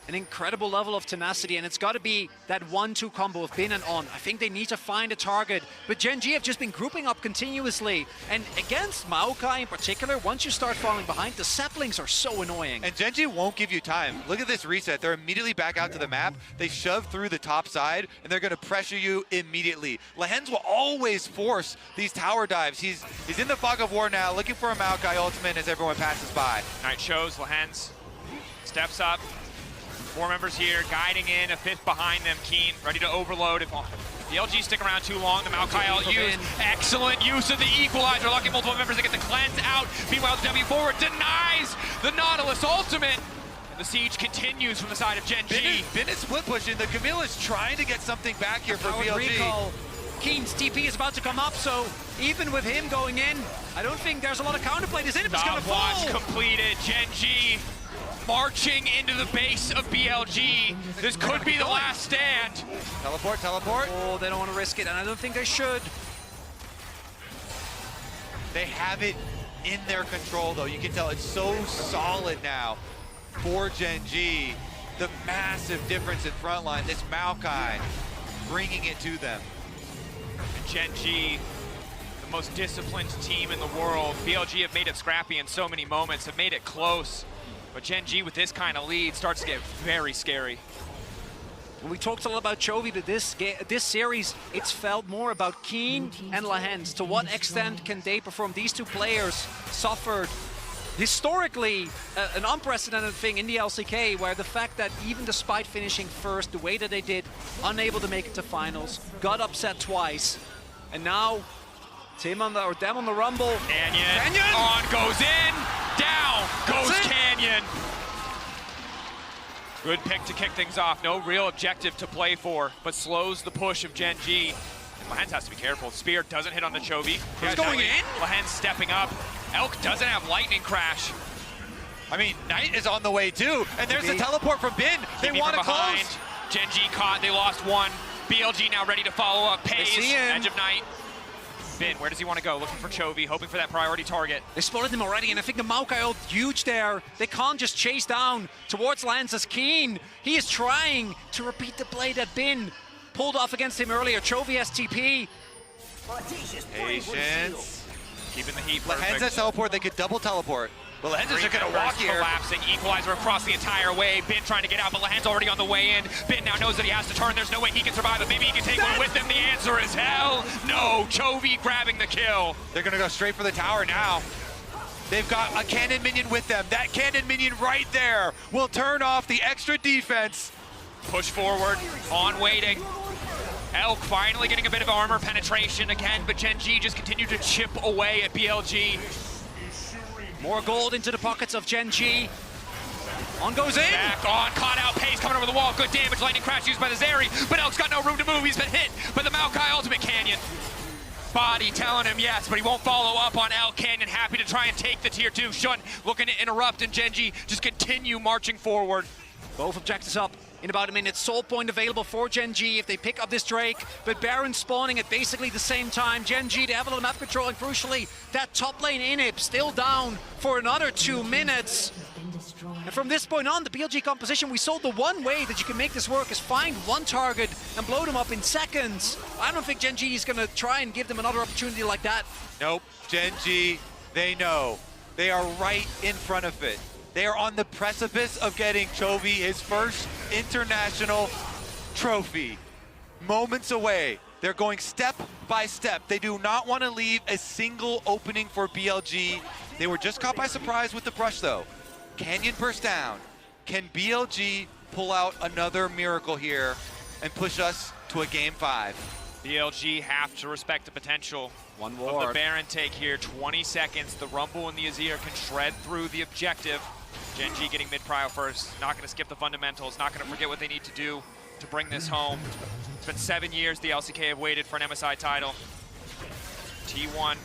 S2: an incredible level of tenacity, and it's got to be that 1-2 combo of Bin and On. I think they need to find a target, but GENG have just been grouping up continuously, and against Maokai in particular, once you start falling behind, the saplings are so annoying.
S1: And GENG won't give you time. Look at this reset. They're immediately back out to the map. They shove through the top side, and they're going to pressure you immediately. Lehens will always force these tower dives. He's in the fog of war now, looking for a Maokai ultimate as everyone passes by.
S3: Night shows, Lehens steps up. 4 members here, guiding in, a 5th behind them. Keen, ready to overload. If the LG stick around too long, the Maokai will use. Excellent use of the equalizer, lucky multiple members to get the cleanse out. Meanwhile, the W forward denies the Nautilus ultimate. And the siege continues from the side of GENG.
S1: Bin is split pushing. The Camille is trying to get something back here for BLG.
S2: Recall. Keen's TP is about to come up, so even with him going in, I don't think there's a lot of counterplay. This Inhib is going to fall.
S3: Watch completed. GENG marching into the base of BLG. This could be the last stand.
S1: Teleport, teleport.
S2: Oh, they don't want to risk it, and I don't think they should.
S1: They have it in their control, though. You can tell it's so solid now for GENG. The massive difference in front line. This Maokai bringing it to them.
S3: And GENG, the most disciplined team in the world. BLG have made it scrappy in so many moments, have made it close. But GENG with this kind of lead starts to get very scary.
S2: Well, we talked a lot about Chovy, but this series, it's felt more about Keen and Lehens. To what extent can they perform? These two players suffered historically an unprecedented thing in the LCK, where the fact that even despite finishing first the way that they did, unable to make it to finals, got upset twice, and now them on the Rumble.
S3: Canyon. On goes in, down goes Canyon. Good pick to kick things off. No real objective to play for, but slows the push of GENG. Lehens has to be careful. Spear doesn't hit on the Chovy.
S2: He's going in.
S3: Lehens stepping up. Elk doesn't have lightning crash.
S1: I mean, Knight is on the way too, and there's a teleport from Bin. They want to close.
S3: GENG caught, they lost one. BLG now ready to follow up. Pays, edge of Knight. Bin, where does he want to go? Looking for Chovy, hoping for that priority target.
S2: They spotted him already, and I think the Maokai ult huge there. They can't just chase down towards Lance's Keen. He is trying to repeat the play that Bin pulled off against him earlier. Chovy has TP.
S1: Patience.
S3: Keeping the heat
S1: Lehens
S3: perfect.
S1: has teleport, they could double teleport. But Lehens is just going to walk here.
S3: Collapsing, equalizer across the entire way. Bin trying to get out, but Lehens already on the way in. Bin now knows that he has to turn. There's no way he can survive, but maybe he can take one with him. The answer is hell no. Chovy grabbing the kill.
S1: They're going to go straight for the tower now. They've got a cannon minion with them. That cannon minion right there will turn off the extra defense.
S3: Push forward, on waiting. Elk finally getting a bit of armor penetration again, but GENG just continue to chip away at BLG.
S2: More gold into the pockets of GENG. On goes in.
S3: Back on, caught out, Pace coming over the wall. Good damage, lightning crash used by the Zeri, but Elk's got no room to move. He's been hit by the Maokai ultimate. Canyon. Body telling him yes, but he won't follow up on Elk. Canyon happy to try and take the tier 2. Shun looking to interrupt, and GENG just continue marching forward.
S2: Both objectives up in about a minute. Soul point available for GENG if they pick up this Drake, but Baron spawning at basically the same time. GENG, they have a little map control, and crucially, that top lane Inhib still down for another 2 minutes. And from this point on, the BLG composition, we saw the one way that you can make this work is find one target and blow them up in seconds. I don't think GENG is going to try and give them another opportunity like that.
S1: Nope, GENG, they know. They are right in front of it. They are on the precipice of getting Chovy his first international trophy. Moments away. They're going step by step. They do not want to leave a single opening for BLG. They were just caught by surprise with the brush, though. Canyon burst down. Can BLG pull out another miracle here and push us to a game 5?
S3: BLG have to respect the potential
S2: One
S3: of
S2: ward.
S3: the Baron take here. 20 seconds. The Rumble and the Azir can shred through the objective. GENG getting mid-prio first. Not going to skip the fundamentals. Not going to forget what they need to do to bring this home. It's been 7 years the LCK have waited for an MSI title. T1,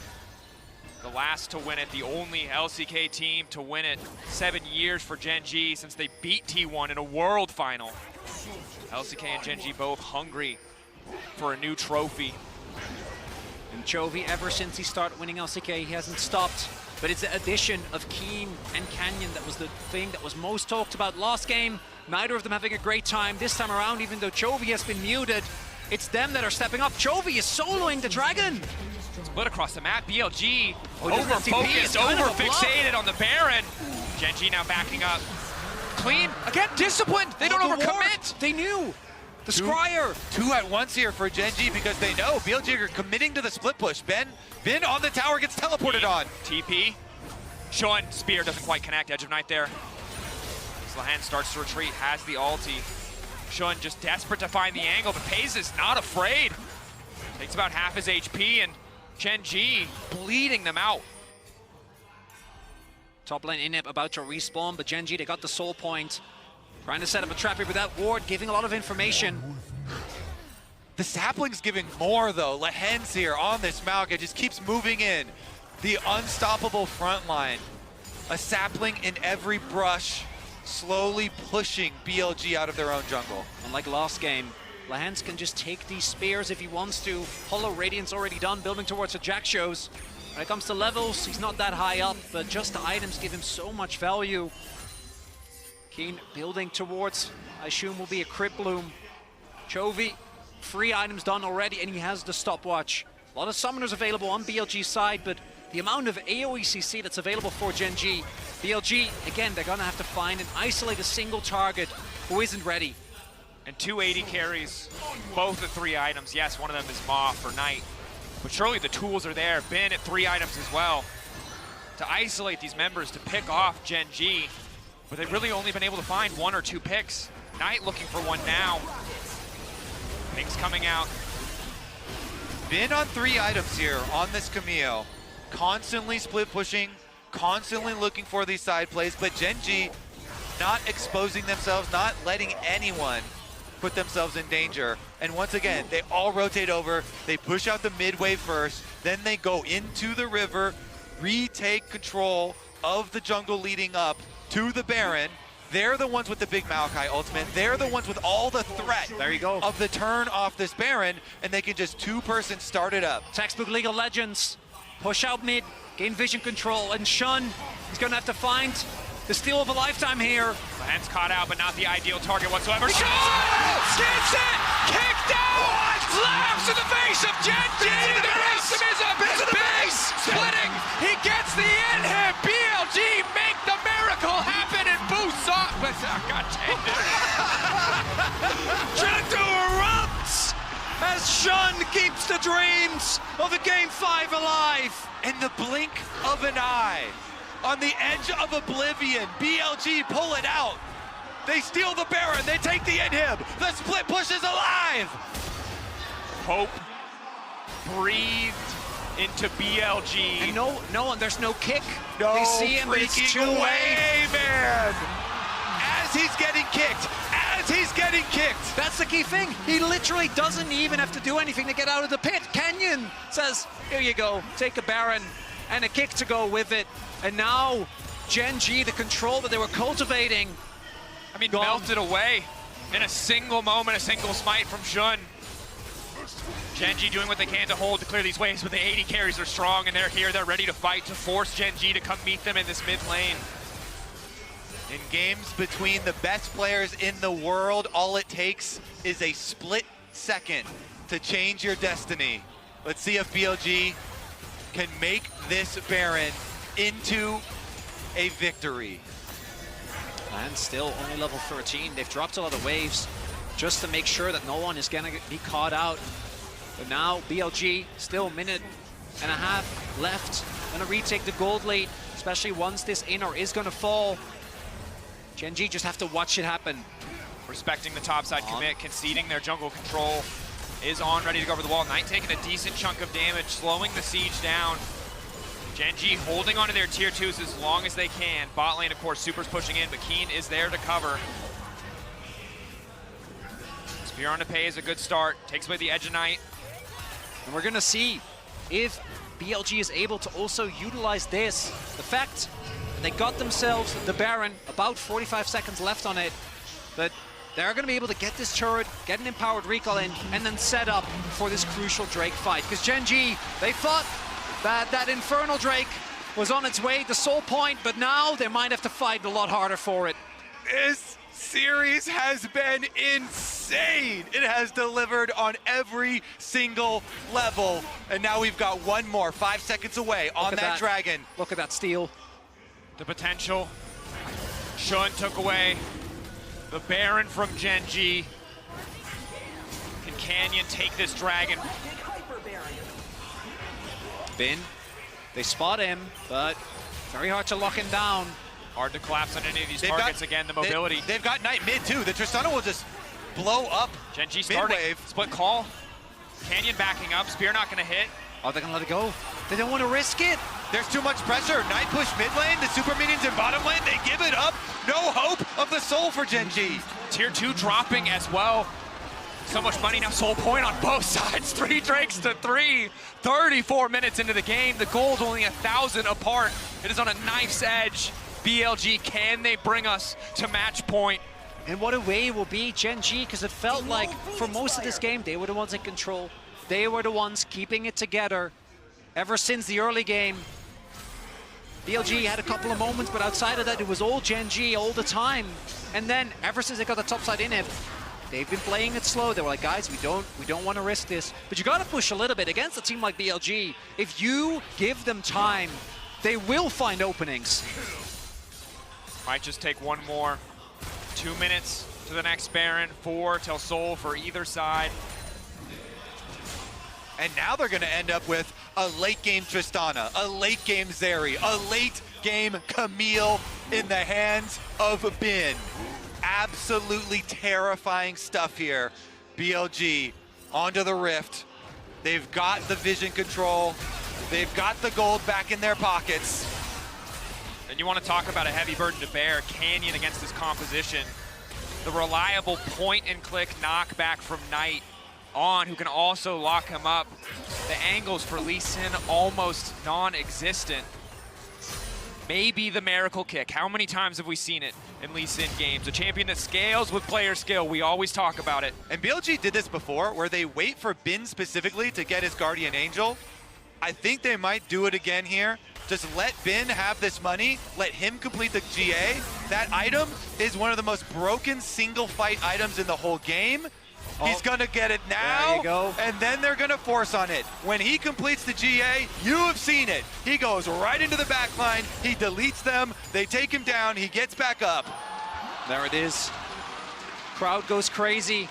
S3: the last to win it. The only LCK team to win it. 7 years for GENG since they beat T1 in a world final. LCK and GENG both hungry for a new trophy.
S2: And Chovy, ever since he started winning LCK, he hasn't stopped. But it's the addition of Keen and Canyon that was the thing that was most talked about last game. Neither of them having a great time this time around, even though Chovy has been muted. It's them that are stepping up. Chovy is soloing the Dragon.
S3: Split across the map. BLG
S2: doesn't have TP, it's
S3: over-focused,
S2: kind of a
S3: over-fixated on the Baron. GENG now backing up. Clean. Again, disciplined. They don't overcommit.
S2: They knew. The Scryer.
S1: Two at once here for GENG because they know BLG are committing to the split push. Ben on the tower gets teleported on.
S3: TP. Shun, spear doesn't quite connect. Edge of Night there. Lehen starts to retreat, has the ulti. Shun just desperate to find the angle, but Paze is not afraid. Takes about half his HP, and GENG bleeding them out.
S2: Top lane Inip about to respawn, but GENG, they got the soul point. Trying to set up a trap here, but that ward giving a lot of information.
S1: The sapling's giving more though. Lehen's here on this Maokai, just keeps moving in. The unstoppable front line. A sapling in every brush, slowly pushing BLG out of their own jungle.
S2: Unlike last game, Lehens can just take these spears if he wants to. Hollow Radiant's already done, building towards the Jack shows. When it comes to levels, he's not that high up, but just the items give him so much value. Keen building towards, I assume will be a Crypt Bloom. Chovy, 3 items done already, and he has the stopwatch. A lot of summoners available on BLG's side, but the amount of AoE CC that's available for GENG. BLG, again, they're gonna have to find and isolate a single target who isn't ready.
S3: And 280 carries both the 3 items. Yes, one of them is Maw for Knight, but surely the tools are there. Ben at 3 items as well to isolate these members, to pick off GENG, but they've really only been able to find 1 or 2 picks. Knight looking for one now. Pink's coming out.
S1: Been on 3 items here on this Camille. Constantly split pushing, constantly looking for these side plays, but GENG not exposing themselves, not letting anyone put themselves in danger. And once again, they all rotate over, they push out the mid wave first, then they go into the river, retake control of the jungle leading up to the Baron. They're the ones with the big Maokai ultimate. They're the ones with all the threat
S2: There you go.
S1: of the turn off this Baron, and they can just 2-person start it up.
S2: Textbook League of Legends. Push out mid, gain vision control, and Shun is gonna have to find the steal of a lifetime here.
S3: Lehen's caught out, but not the ideal target whatsoever.
S2: Shun!
S3: Gets it! Kicked out! Laughs in the face of GENG! The base! Base! Splitting! He gets the inhib! BLG make the miracle happen and boosts off! But God damn it!
S2: Jackdo erupts as Shun keeps the dreams of the Game 5 alive.
S1: In the blink of an eye, on the edge of oblivion, BLG pull it out. They steal the Baron, they take the inhib. The split push is alive.
S3: Hope breathed into BLG.
S2: And no, there's no kick.
S1: No
S2: they see him, but it's
S1: freaking
S2: too
S1: way,
S2: late.
S1: man. As he's getting kicked,
S2: That's the key thing. He literally doesn't even have to do anything to get out of the pit. Canyon says, here you go, take a Baron and a kick to go with it. And now GENG, the control that they were cultivating,
S3: I mean,
S2: gone.
S3: melted away in a single moment, a single smite from Shun. GENG doing what they can to hold, to clear these waves, but the 80 carries are strong, and they're here, they're ready to fight, to force GENG to come meet them in this mid lane.
S1: In games between the best players in the world, all it takes is a split second to change your destiny. Let's see if BLG can make this Baron into a victory.
S2: and still only level 13. They've dropped a lot of waves just to make sure that no one is gonna be caught out. But now BLG still a minute and a half left. Gonna retake the gold lead, especially once this inner is gonna fall. GENG just have to watch it happen.
S3: Respecting the topside commit, conceding their jungle control, is on, ready to go over the wall. Knight taking a decent chunk of damage, slowing the siege down. GENG holding onto their tier 2s as long as they can. Bot lane, of course, Super's pushing in, but Keen is there to cover. Spear on to pay is a good start, takes away the edge of Knight.
S2: And we're gonna see if BLG is able to also utilize this. The fact they got themselves the Baron, about 45 seconds left on it, but they're gonna be able to get this turret, get an empowered recall in, and then set up for this crucial Drake fight. Because GENG, they thought that that Infernal Drake was on its way, the soul point, but now they might have to fight a lot harder for it.
S1: This series has been insane. It has delivered on every single level. And now we've got one more, 5 seconds away on that dragon.
S2: Look at that steal.
S3: The potential. Shun took away the Baron from GENG. Can Canyon take this dragon?
S2: Bin, they spot him, but very hard to lock him down.
S3: Hard to collapse on any of these targets. Again, the mobility.
S1: They've got Knight mid too. The Tristana will just blow up
S3: GENG starting.
S1: mid-wave.
S3: Split call. Canyon backing up. Spear not going to hit.
S2: Oh, they're gonna let it go. They don't want to risk it.
S1: There's too much pressure. Knight push mid lane. The super minions in bottom lane. They give it up. No hope of the soul for GENG.
S3: Tier 2 dropping as well. So much money now, soul point on both sides. 3 Drakes to 3. 34 minutes into the game. The gold only 1,000 apart. It is on a knife's edge. BLG, can they bring us to match point?
S2: And what a way it will be, GENG, because it felt like for most of this game, they were the ones in control. They were the ones keeping it together ever since the early game. BLG had a couple of moments, but outside of that, it was all GENG all the time. And then, ever since they got the topside inhib, they've been playing it slow. They were like, guys, we don't want to risk this. But you got to push a little bit against a team like BLG. If you give them time, they will find openings.
S3: Might just take one more. 2 minutes to the next Baron. 4 till soul for either side.
S1: And now they're going to end up with a late game Tristana, a late game Zeri, a late game Camille in the hands of Bin. Absolutely terrifying stuff here. BLG onto the Rift. They've got the vision control. They've got the gold back in their pockets.
S3: And you want to talk about a heavy burden to bear. Canyon against this composition. The reliable point and click knockback from Knight on, who can also lock him up. The angles for Lee Sin almost non-existent. Maybe the miracle kick. How many times have we seen it in Lee Sin games? A champion that scales with player skill. We always talk about it.
S1: And BLG did this before, where they wait for Bin specifically to get his Guardian Angel. I think they might do it again here. Just let Bin have this money, let him complete the GA. That item is one of the most broken single fight items in the whole game. He's gonna get it now,
S2: there you go.
S1: And then they're gonna force on it. When he completes the GA, you have seen it. He goes right into the back line, he deletes them, they take him down, he gets back up.
S2: There it is. Crowd goes crazy.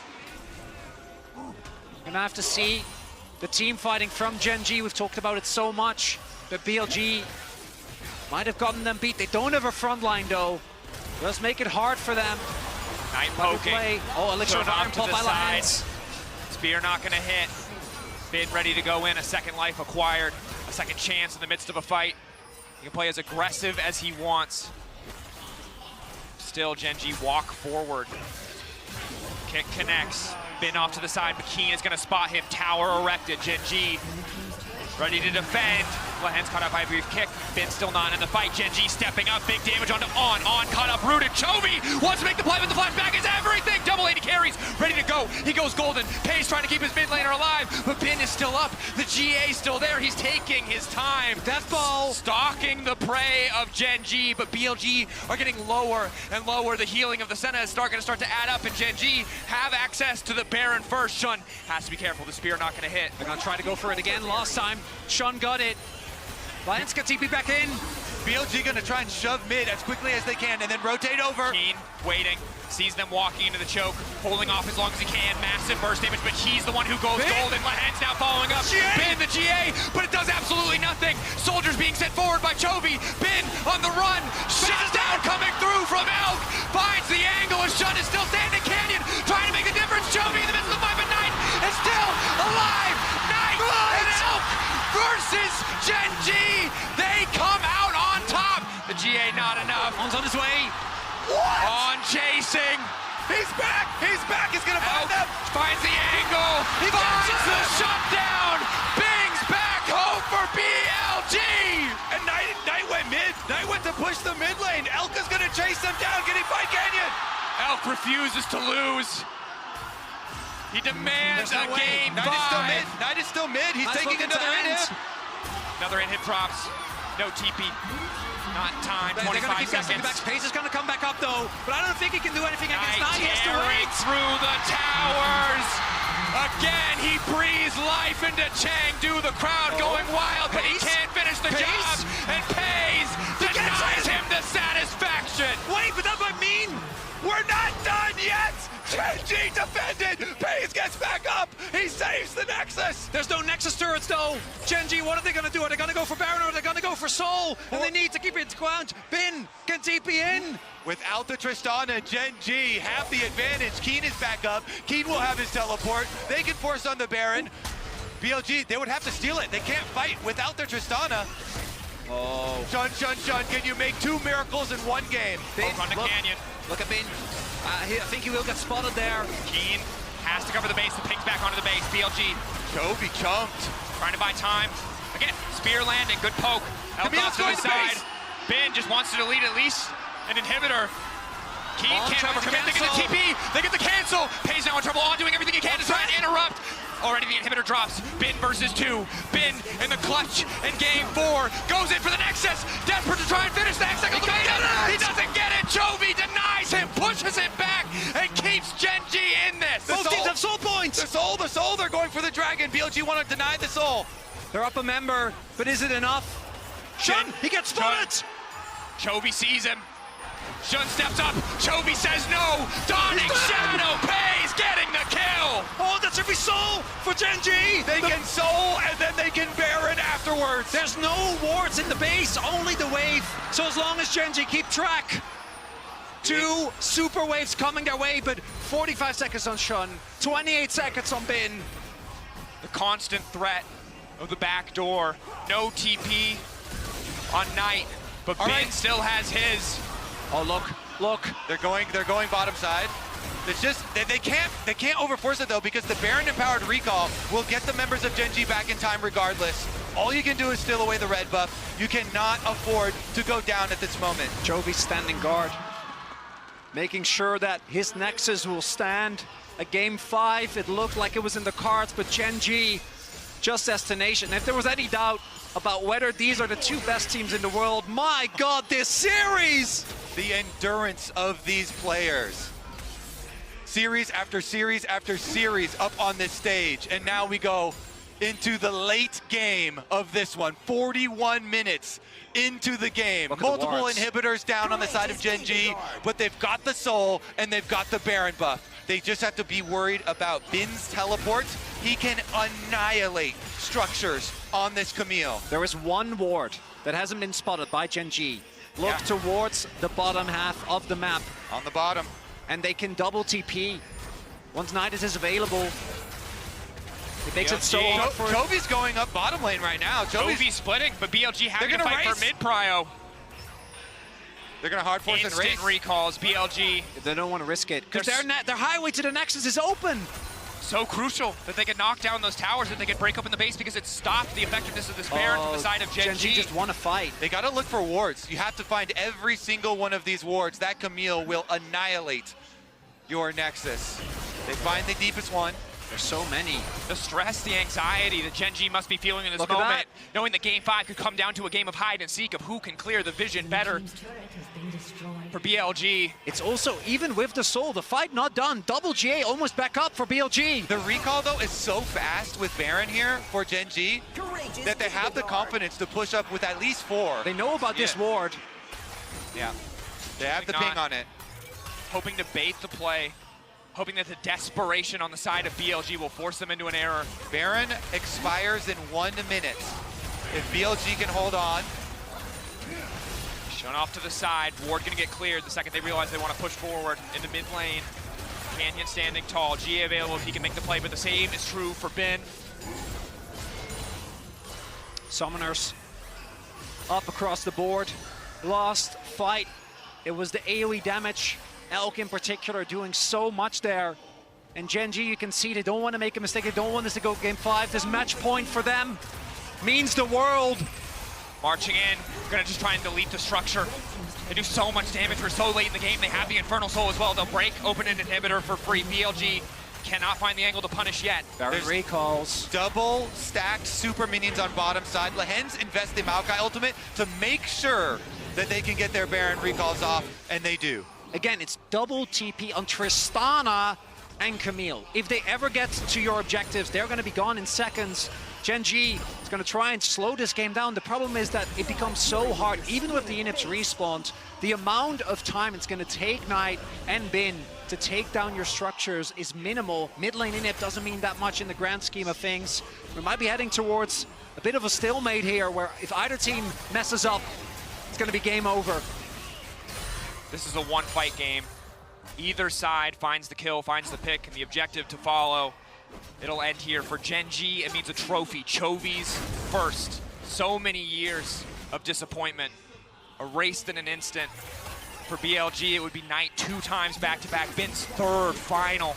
S2: Gonna have to see the team fighting from GENG. We've talked about it so much, but BLG might have gotten them beat. They don't have a front line though. Just make it hard for them.
S3: Knight poking.
S2: Oh, Elixir of Iron Pop by Lance.
S3: Spear not gonna hit. Bin ready to go in, a second life acquired, a second chance in the midst of a fight. He can play as aggressive as he wants. Still, GENG walk forward. Kick connects. Bin off to the side. McKean is gonna spot him. Tower erected. GENG ready to defend. Lehen's caught up by a brief kick. Bin still not in the fight. GENG stepping up. Big damage onto on caught up. Rooted. Chovy wants to make the play, but the flashback is everything. Double 80 carries. Ready to go. He goes golden. Pace trying to keep his mid laner alive, but Bin is still up. The GA still there. He's taking his time.
S2: Death ball.
S3: Stalking the prey of GENG, but BLG are getting lower and lower. The healing of the Senna is going to start to add up, and GENG have access to the Baron first. Shun has to be careful. The spear not going to hit.
S2: They're going to try to go for it again. Last time, Shun got it. Lions got TP back in.
S1: BLG gonna try and shove mid as quickly as they can and then rotate over.
S3: Keen waiting, sees them walking into the choke, holding off as long as he can. Massive burst damage, but he's the one who goes golden. Lehen's now following up. Bin the GA, but it does absolutely nothing. Soldiers being sent forward by Chovy. Bin on the run. Shut down coming through from Elk. Finds the angle as Shun is still standing. Canyon trying to make the difference. Chovy in the midst of the fight, but Knight is still alive. Knight and Elk versus GENG. They come out on top. The GA not enough.
S2: One's on his way.
S1: What?
S3: On chasing.
S1: He's back! He's back! He's gonna find them!
S3: Finds the angle.
S1: He
S3: finds
S1: gets
S3: the
S1: it!
S3: shutdown. Bing's back home for BLG.
S1: And Knight went mid. Knight went to push the mid lane. Elka's gonna chase them down. Can he fight Canyon?
S3: Elk refuses to lose. He demands a game
S1: Knight is still
S3: five.
S1: mid. Knight is still mid. He's
S2: Nice
S1: taking
S2: look at
S1: another
S2: that.
S1: inhib.
S3: Another inhib drops. No TP. Not in time,
S2: They're going to
S3: 25
S2: keep guessing
S3: seconds.
S2: back. Pace is going to come back up, though. But I don't think he can do anything against
S3: Nice
S2: 9. He has to
S3: tearing
S2: wait.
S3: through the towers. Again, he breathes life into Chang. The crowd going wild, but he
S2: Pace?
S3: can't finish the
S2: Pace?
S3: job. And Pays denies him the satisfaction.
S2: Wait, but that might mean
S1: We're not done yet! GENG defended! Pays gets back up! He saves the Nexus!
S2: there's no Nexus turrets, though. GENG, what are they going to do? Are they going to go for Baron or are they going to go for Soul? And they need to keep it ground. Bin can TP in.
S1: Without the Tristana, GENG have the advantage. Keen is back up. Keen will have his teleport. They can force on the Baron. BLG, they would have to steal it. They can't fight without their Tristana.
S2: Oh.
S1: Shun, can you make 2 miracles in 1 game?
S2: Bin,
S3: Poke on the canyon.
S2: Look at Bin. I think he will get spotted there.
S3: Keen has to cover the base. The ping's back onto the base. BLG
S1: Chovy chunked.
S3: trying to buy time. Again, spear landing, good poke. Elf
S1: Camille's
S3: off to
S1: going
S3: the
S1: to
S3: side.
S1: base.
S3: Bin just wants to delete at least an inhibitor. Keen
S2: On,
S3: can't
S2: trying to
S3: overcommit. They get the
S2: cancel.
S3: TP. They get the cancel. Pays now in trouble. On doing everything he can to try and interrupt. Already the inhibitor drops. Bin versus 2. Bin in the clutch in game 4. Goes in for the Nexus. Desperate to try and finish the Hexagon. He doesn't get it. Chovy denies him. Pushes it back and keeps GENG in this.
S2: Both teams have soul points.
S1: The soul, they're going for the dragon. BLG want to deny the soul.
S2: They're up a member, but is it enough? Shun, he gets spotted.
S3: Chovy sees him. Shun steps up. Chovy says no. Dawning Shadow. Pays getting the kill.
S2: Oh, that's every soul for GENG.
S1: They can soul and then they can Baron afterwards.
S2: There's no wards in the base, only the wave. So as long as GENG keep track, 2 super waves coming their way, but 45 seconds on Shun, 28 seconds on Bin.
S3: The constant threat of the back door. No TP on Knight, but
S1: All
S3: Bin
S1: right.
S3: still has his.
S2: Oh, look.
S1: They're going bottom side. It's just they can't overforce it though because the Baron empowered recall will get the members of GENG back in time regardless. All you can do is steal away the red buff. You cannot afford to go down at this moment.
S2: Chovy standing guard, making sure that his Nexus will stand. A game 5, it looked like it was in the cards, but GENG, just destination. If there was any doubt about whether these are the 2 best teams in the world, my God, this series!
S1: The endurance of these players. Series after series after series up on this stage. And now we go into the late game of this one. 41 minutes into the game.
S2: Look at the
S1: Multiple
S2: wards.
S1: inhibitors down on the side of GENG, but they've got the soul and they've got the Baron buff. They just have to be worried about Bin's teleport. He can annihilate structures on this Camille.
S2: There is 1 ward that hasn't been spotted by GENG. Look towards the bottom half of the map,
S1: On the bottom.
S2: and they can double TP. Once Nidus is available, it makes it so
S3: BLG.
S2: hard for...
S1: Chovy's going up bottom lane right now.
S3: Chovy splitting, but BLG having to
S1: gonna
S3: fight
S1: race.
S3: for mid prio.
S1: They're gonna hard force and
S3: Instant
S1: race.
S3: recalls. BLG
S2: They don't want to risk it, because
S3: There's-
S2: their highway to the Nexus is open.
S3: so crucial that they could knock down those towers, that they could break open the base because it stopped the effectiveness of this Baron from the side of GENG.
S2: GENG just want to fight.
S1: They gotta look for wards. You have to find every single one of these wards. That Camille will annihilate your Nexus. They find the deepest one.
S2: There's so many.
S3: The stress, the anxiety that GENG must be feeling in this
S2: Look at
S3: moment,
S2: that.
S3: knowing that game 5 could come down to a game of hide and seek of who can clear the vision better
S5: Team's turret has been destroyed.
S3: for BLG.
S2: It's also, even with the soul, the fight not done. Double GA almost back up for BLG.
S1: The recall though is so fast with Baron here for GENG
S4: Courageous
S1: that they have the
S4: disregard.
S1: confidence to push up with at least 4.
S2: They know about this ward.
S1: Yeah. They have the
S3: Not-
S1: ping on it.
S3: Hoping to bait the play, hoping that the desperation on the side of BLG will force them into an error.
S1: Baron expires in 1 minute. If BLG can hold on,
S3: Shown off to the side, Ward gonna get cleared the second they realize they want to push forward in the mid lane. Canyon standing tall, GA available if he can make the play, but the same is true for Bin.
S2: Summoners up across the board. Lost fight. It was the AoE damage. Elk in particular doing so much there. And GENG, you can see they don't want to make a mistake. They don't want this to go game 5. This match point for them means the world.
S3: Marching in, gonna just try and delete the structure. They do so much damage, we're so late in the game. They have the Infernal Soul as well. They'll break open an inhibitor for free. BLG cannot find the angle to punish yet.
S2: Baron
S1: There's-
S2: recalls.
S1: double stacked super minions on bottom side. Lehens invest the Maokai ultimate to make sure that they can get their Baron recalls off, and they do.
S2: Again, it's double TP on Tristana and Camille. If they ever get to your objectives, they're going to be gone in seconds. GENG is going to try and slow this game down. The problem is that it becomes so hard, even with the Inips respawned, the amount of time it's going to take Knight and Bin to take down your structures is minimal. Mid lane Inip doesn't mean that much in the grand scheme of things. We might be heading towards a bit of a stalemate here, where if either team messes up, it's going to be game over.
S3: This is a one-fight game. Either side finds the kill, finds the pick, and the objective to follow. It'll end here. For GENG, it means a trophy. Chovy's first. So many years of disappointment erased in an instant. For BLG, it would be Knight 2 times back-to-back. Bin's third final.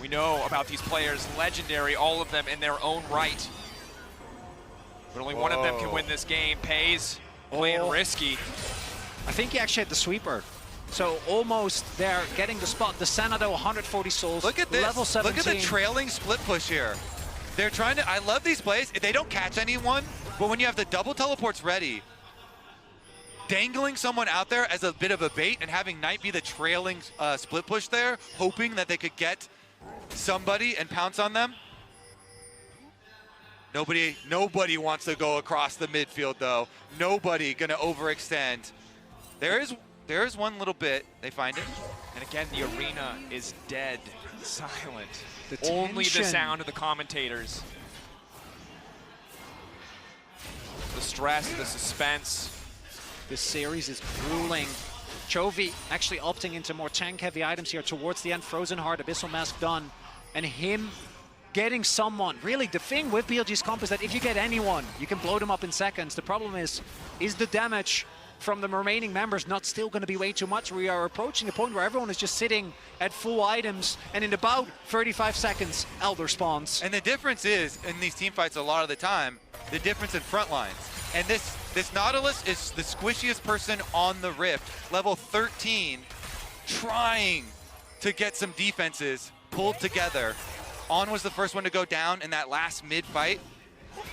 S3: We know about these players, legendary, all of them in their own right. But only one of them can win this game. Pays, playing risky.
S2: I think he actually had the sweeper. So almost there, getting the spot. The Senado, 140 souls.
S1: Look at this.
S2: Level 17.
S1: Look at the trailing split push here. They're trying to, I love these plays. They don't catch anyone, but when you have the double teleports ready, dangling someone out there as a bit of a bait and having Knight be the trailing split push there, hoping that they could get somebody and pounce on them. Nobody wants to go across the midfield though. Nobody gonna overextend. There is one little bit, they find it.
S3: And again, the arena is dead, silent.
S2: The
S3: Only the
S2: tension.
S3: sound of the commentators. The stress, the suspense.
S2: This series is grueling. Chovy actually opting into more tank-heavy items here towards the end. Frozen Heart, Abyssal Mask done. And him getting someone. Really, the thing with BLG's comp is that if you get anyone, you can blow them up in seconds. The problem is the damage from the remaining members not still going to be way too much? We are approaching a point where everyone is just sitting at full items, and in about 35 seconds, Elder spawns.
S1: And the difference is, in these team fights a lot of the time, the difference in front lines. And this Nautilus is the squishiest person on the Rift, level 13, trying to get some defenses pulled together. On was the first one to go down in that last mid-fight.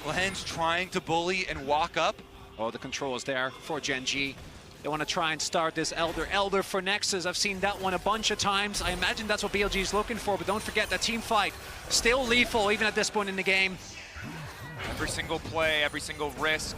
S1: Lehen's trying to bully and walk up.
S2: Oh, the control is there for GENG. They want to try and start this Elder for Nexus. I've seen that one a bunch of times. I imagine that's what BLG is looking for, but don't forget that team fight still lethal even at this point in the game.
S3: Every single play, every single risk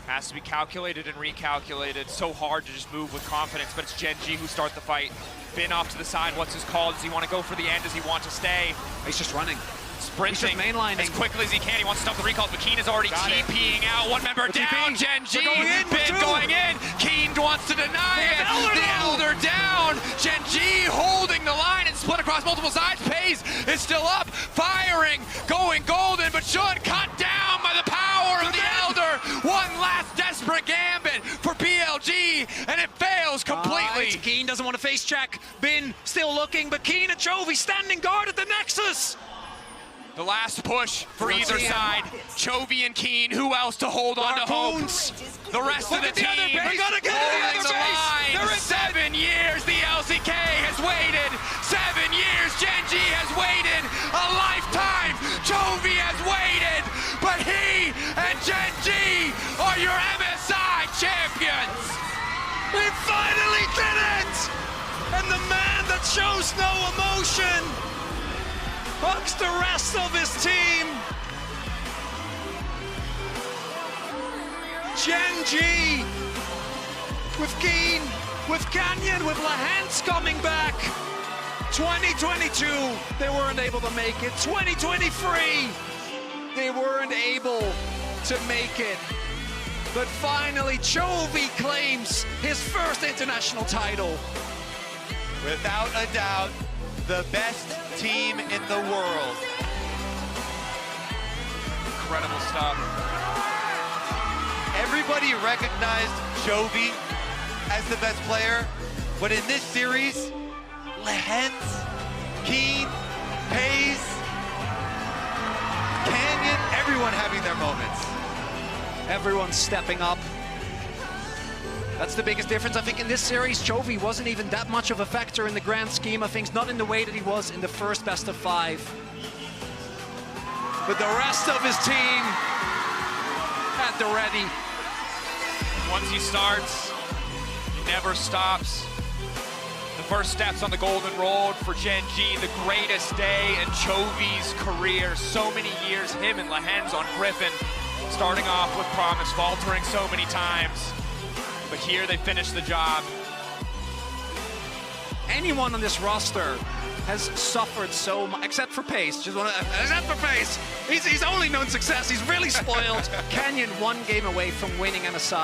S3: has to be calculated and recalculated. So hard to just move with confidence, but it's GENG who start the fight. Bin off to the side, what's his call? Does he want to go for the end? Does he want to stay?
S2: He's just running.
S3: Sprinting
S2: He's just mainlining
S3: as quickly as he can. He wants to stop the recalls, but Keen is already TPing out. One member down, GENG. Bin going in. Keen wants to deny it. The Elder down. GENG holding the line and split across multiple sides. Pays is still up, firing, going golden, but Sean cut down by the power of the Elder. One last desperate gambit for BLG, and it fails completely.
S2: Keen doesn't want to face check. Bin still looking, but Keen and Chovy standing guard at the Nexus.
S3: The last push for either side. Chovy and Keen, who else to hold on to hope? The rest of the team holding the line. 7 years the LCK has waited. 7 years GENG has waited. A lifetime Chovy has waited. But he and GENG are your MSI champions.
S2: We finally did it! And the man that shows no emotion hugs the rest of his team. GENG with Keen, with Canyon, with Lehens coming back. 2022, they weren't able to make it. 2023, they weren't able to make it. But finally, Chovy claims his first international title.
S1: Without a doubt, the best team in the world.
S3: Incredible stuff.
S1: Everybody recognized Chovy as the best player, but in this series, Lehens, Keen, Pays, Canyon, everyone having their moments.
S2: Everyone's stepping up. That's the biggest difference. I think in this series, Chovy wasn't even that much of a factor in the grand scheme of things, not in the way that he was in the first best of 5. But the rest of his team at the ready.
S3: Once he starts, he never stops. The first steps on the golden road for GENG, the greatest day in Chovy's career. So many years, him and Lehens on Griffin, starting off with promise, faltering so many times. But here they finish the job.
S2: Anyone on this roster has suffered so much, except for Pace. Except for Pace. He's only known success. He's really spoiled. Canyon 1 game away from winning MSI.